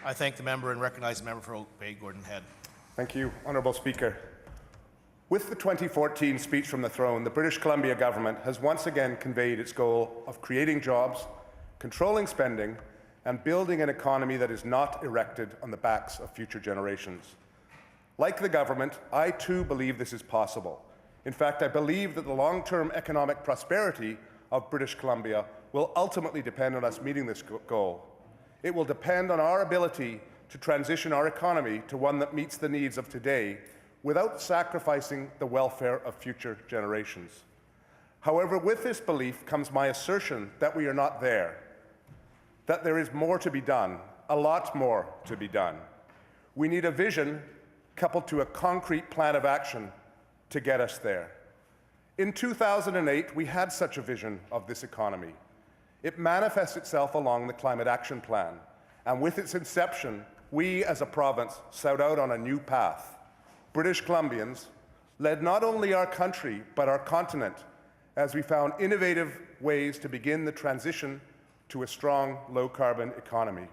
I thank the member and recognize the member for Oak Bay, Gordon Head. Thank you, Honourable Speaker. With the 2014 speech from the throne, the British Columbia government has once again conveyed its goal of creating jobs, controlling spending, and building an economy that is not erected on the backs of future generations. Like the government, I too believe this is possible. In fact, I believe that the long-term economic prosperity of British Columbia will ultimately depend on us meeting this goal. It will depend on our ability to transition our economy to one that meets the needs of today without sacrificing the welfare of future generations. However, with this belief comes my assertion that we are not there, that there is more to be done, a lot more to be done. We need a vision coupled to a concrete plan of action to get us there. In 2008, we had such a vision of this economy. It manifests itself along the Climate Action Plan, and with its inception, we as a province set out on a new path. British Columbians led not only our country, but our continent, as we found innovative ways to begin the transition to a strong, low-carbon economy.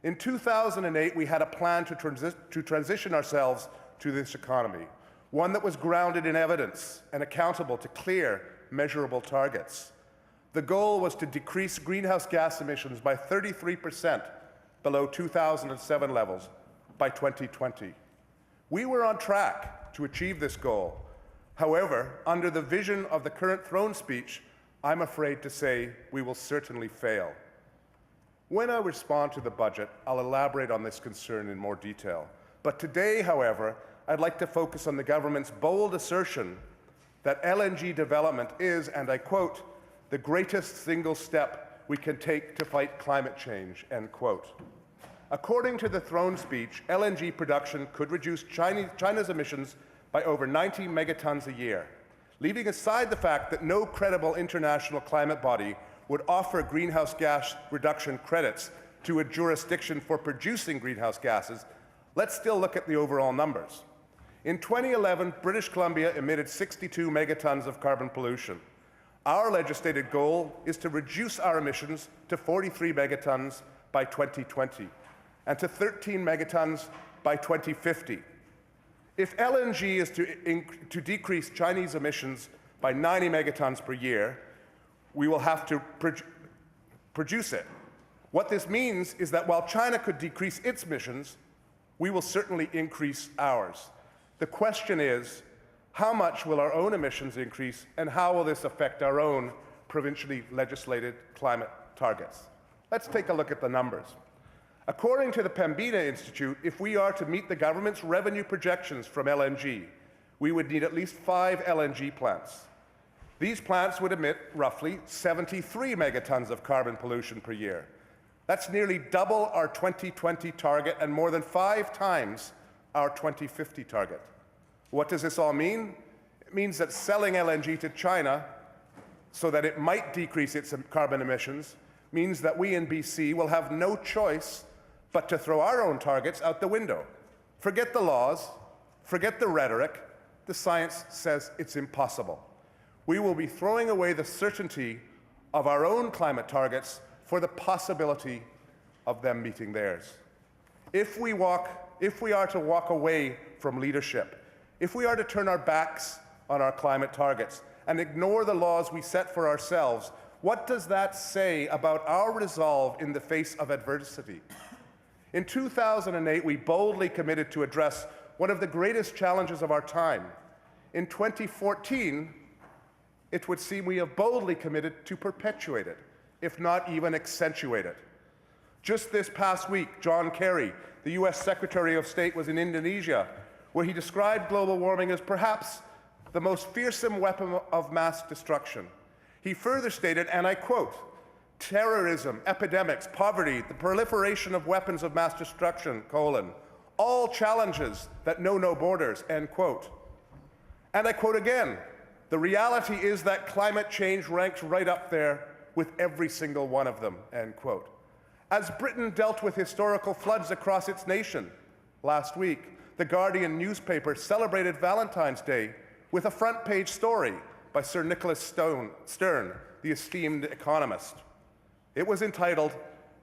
In 2008, we had a plan to transition ourselves to this economy, one that was grounded in evidence and accountable to clear, measurable targets. The goal was to decrease greenhouse gas emissions by 33% below 2007 levels by 2020. We were on track to achieve this goal. However, under the vision of the current throne speech, I'm afraid to say we will certainly fail. When I respond to the budget, I'll elaborate on this concern in more detail. But today, however, I'd like to focus on the government's bold assertion that LNG development is, and I quote, "the greatest single step we can take to fight climate change," end quote. According to the throne speech, LNG production could reduce China's emissions by over 90 megatons a year, leaving aside the fact that no credible international climate body would offer greenhouse gas reduction credits to a jurisdiction for producing greenhouse gases. Let's still look at the overall numbers. In 2011, British Columbia emitted 62 megatons of carbon pollution. Our legislated goal is to reduce our emissions to 43 megatons by 2020 and to 13 megatons by 2050. If LNG is to decrease Chinese emissions by 90 megatons per year, we will have to produce it. What this means is that while China could decrease its emissions, we will certainly increase ours. The question is, how much will our own emissions increase, and how will this affect our own provincially legislated climate targets? Let's take a look at the numbers. According to the Pembina Institute, if we are to meet the government's revenue projections from LNG, we would need at least 5 LNG plants. These plants would emit roughly 73 megatons of carbon pollution per year. That's nearly double our 2020 target and more than 5 times our 2050 target. What does this all mean? It means that selling LNG to China so that it might decrease its carbon emissions means that we in BC will have no choice but to throw our own targets out the window. Forget the laws, forget the rhetoric, the science says it's impossible. We will be throwing away the certainty of our own climate targets for the possibility of them meeting theirs. If we are to walk away from leadership, if we are to turn our backs on our climate targets and ignore the laws we set for ourselves, what does that say about our resolve in the face of adversity? In 2008, we boldly committed to address one of the greatest challenges of our time. In 2014, it would seem we have boldly committed to perpetuate it, if not even accentuate it. Just this past week, John Kerry, the US Secretary of State, was in Indonesia, where he described global warming as perhaps the most fearsome weapon of mass destruction. He further stated, and I quote, "Terrorism, epidemics, poverty, the proliferation of weapons of mass destruction, all challenges that know no borders," end quote. And I quote again, "The reality is that climate change ranks right up there with every single one of them," end quote. As Britain dealt with historical floods across its nation last week, the Guardian newspaper celebrated Valentine's Day with a front-page story by Sir Nicholas Stern, the esteemed economist. It was entitled,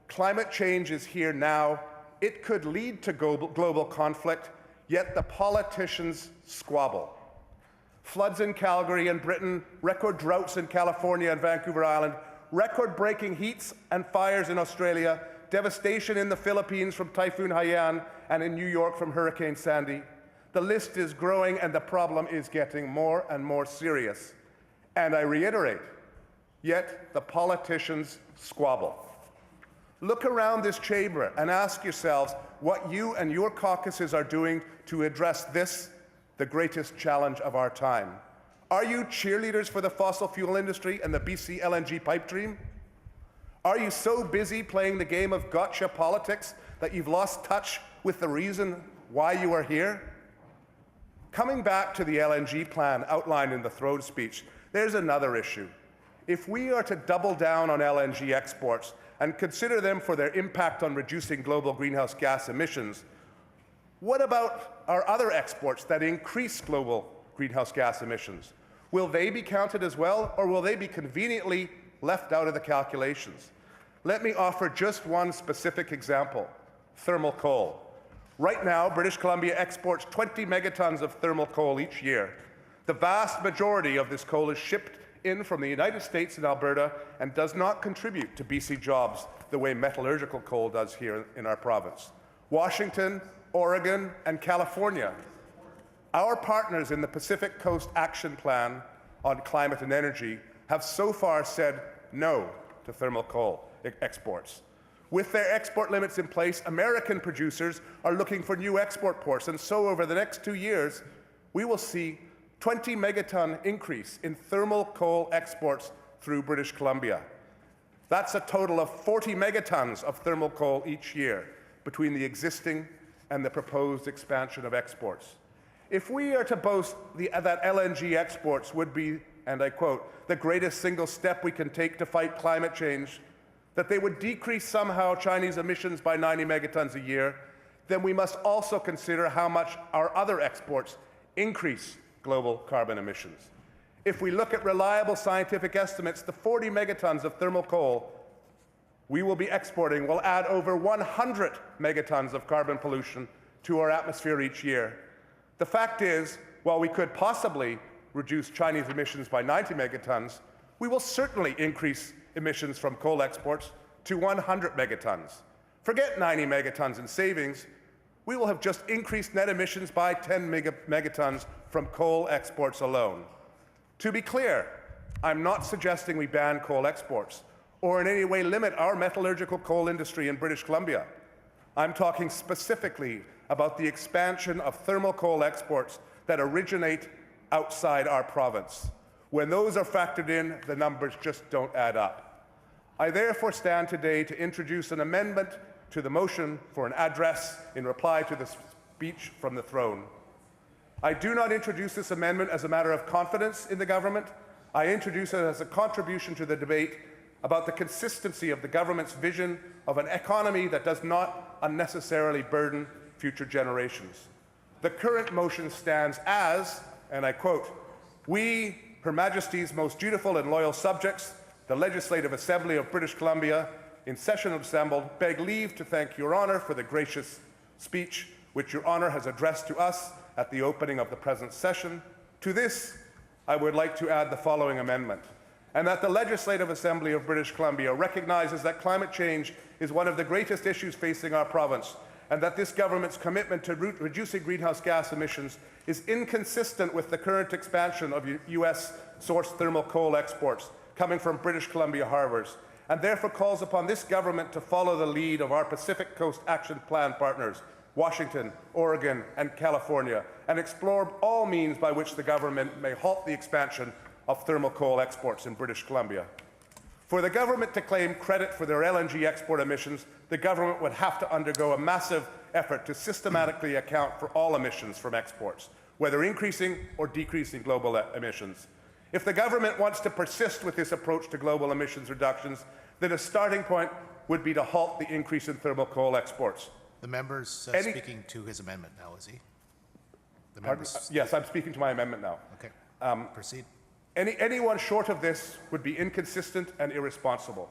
"Climate Change is Here Now it could lead to global conflict, yet the politicians squabble. Floods in Calgary and Britain, record droughts in California and Vancouver Island, record-breaking heats and fires in Australia, devastation in the Philippines from Typhoon Haiyan, and in New York from Hurricane Sandy. The list is growing and the problem is getting more and more serious. And I reiterate, yet the politicians squabble. Look around this chamber and ask yourselves what you and your caucuses are doing to address this, the greatest challenge of our time. Are you cheerleaders for the fossil fuel industry and the BC LNG pipe dream? Are you so busy playing the game of gotcha politics that you've lost touch with the reason why you are here? Coming back to the LNG plan outlined in the throne speech, there's another issue. If we are to double down on LNG exports and consider them for their impact on reducing global greenhouse gas emissions, what about our other exports that increase global greenhouse gas emissions? Will they be counted as well, or will they be conveniently left out of the calculations? Let me offer just one specific example: thermal coal. Right now, British Columbia exports 20 megatons of thermal coal each year. The vast majority of this coal is shipped in from the United States and Alberta and does not contribute to BC jobs the way metallurgical coal does here in our province. Washington, Oregon, and California, our partners in the Pacific Coast Action Plan on Climate and Energy, have so far said no to thermal coal exports. With their export limits in place, American producers are looking for new export ports, and so over the next 2 years, we will see 20 megaton increase in thermal coal exports through British Columbia. That's a total of 40 megatons of thermal coal each year between the existing and the proposed expansion of exports. If we are to boast that LNG exports would be, and I quote, the greatest single step we can take to fight climate change, that they would decrease somehow Chinese emissions by 90 megatons a year, then we must also consider how much our other exports increase global carbon emissions. If we look at reliable scientific estimates, the 40 megatons of thermal coal we will be exporting will add over 100 megatons of carbon pollution to our atmosphere each year. The fact is, while we could possibly reduce Chinese emissions by 90 megatons, we will certainly increase emissions from coal exports to 100 megatons. Forget 90 megatons in savings. We will have just increased net emissions by 10 megatons from coal exports alone. To be clear, I'm not suggesting we ban coal exports or in any way limit our metallurgical coal industry in British Columbia. I'm talking specifically about the expansion of thermal coal exports that originate outside our province. When those are factored in, the numbers just don't add up. I therefore stand today to introduce an amendment to the motion for an address in reply to the speech from the throne. I do not introduce this amendment as a matter of confidence in the government. I introduce it as a contribution to the debate about the consistency of the government's vision of an economy that does not unnecessarily burden future generations. The current motion stands as, and I quote, "We, Her Majesty's most dutiful and loyal subjects, the Legislative Assembly of British Columbia, in session assembled, beg leave to thank Your Honour for the gracious speech which Your Honour has addressed to us at the opening of the present session. To this, I would like to add the following amendment, and that the Legislative Assembly of British Columbia recognizes that climate change is one of the greatest issues facing our province, and that this government's commitment to reducing greenhouse gas emissions is inconsistent with the current expansion of US-sourced thermal coal exports coming from British Columbia harbors, and therefore calls upon this government to follow the lead of our Pacific Coast Action Plan partners, Washington, Oregon, and California, and explore all means by which the government may halt the expansion of thermal coal exports in British Columbia. For the government to claim credit for their LNG export emissions, the government would have to undergo a massive effort to systematically account for all emissions from exports, whether increasing or decreasing global emissions. If the government wants to persist with this approach to global emissions reductions, then a starting point would be to halt the increase in thermal coal exports. The member's speaking to his amendment now, is he? The member's, yes, I'm speaking to my amendment now. Okay, proceed. Anyone short of this would be inconsistent and irresponsible.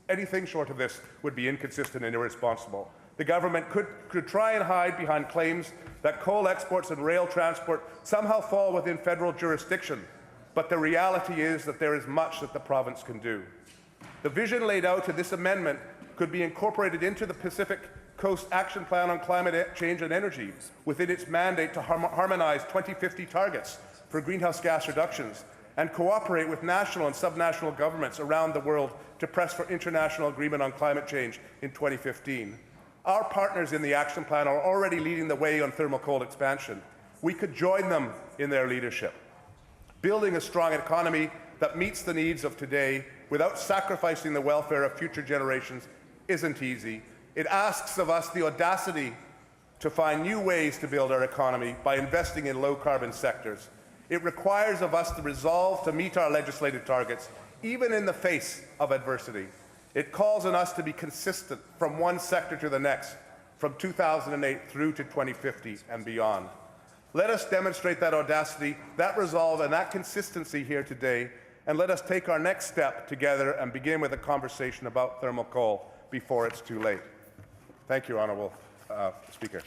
Anything short of this would be inconsistent and irresponsible. the government could try and hide behind claims that coal exports and rail transport somehow fall within federal jurisdiction, but the reality is that there is much that the province can do. The vision laid out in this amendment could be incorporated into the Pacific Coast Action Plan on Climate Change and Energy within its mandate to harmonize 2050 targets for greenhouse gas reductions and cooperate with national and subnational governments around the world to press for international agreement on climate change in 2015. Our partners in the Action Plan are already leading the way on thermal coal expansion. We could join them in their leadership. Building a strong economy that meets the needs of today without sacrificing the welfare of future generations isn't easy. It asks of us the audacity to find new ways to build our economy by investing in low-carbon sectors. It requires of us the resolve to meet our legislative targets, even in the face of adversity. It calls on us to be consistent from one sector to the next, from 2008 through to 2050 and beyond. Let us demonstrate that audacity, that resolve, and that consistency here today, and let us take our next step together and begin with a conversation about thermal coal before it's too late. Thank you, Honourable Speaker.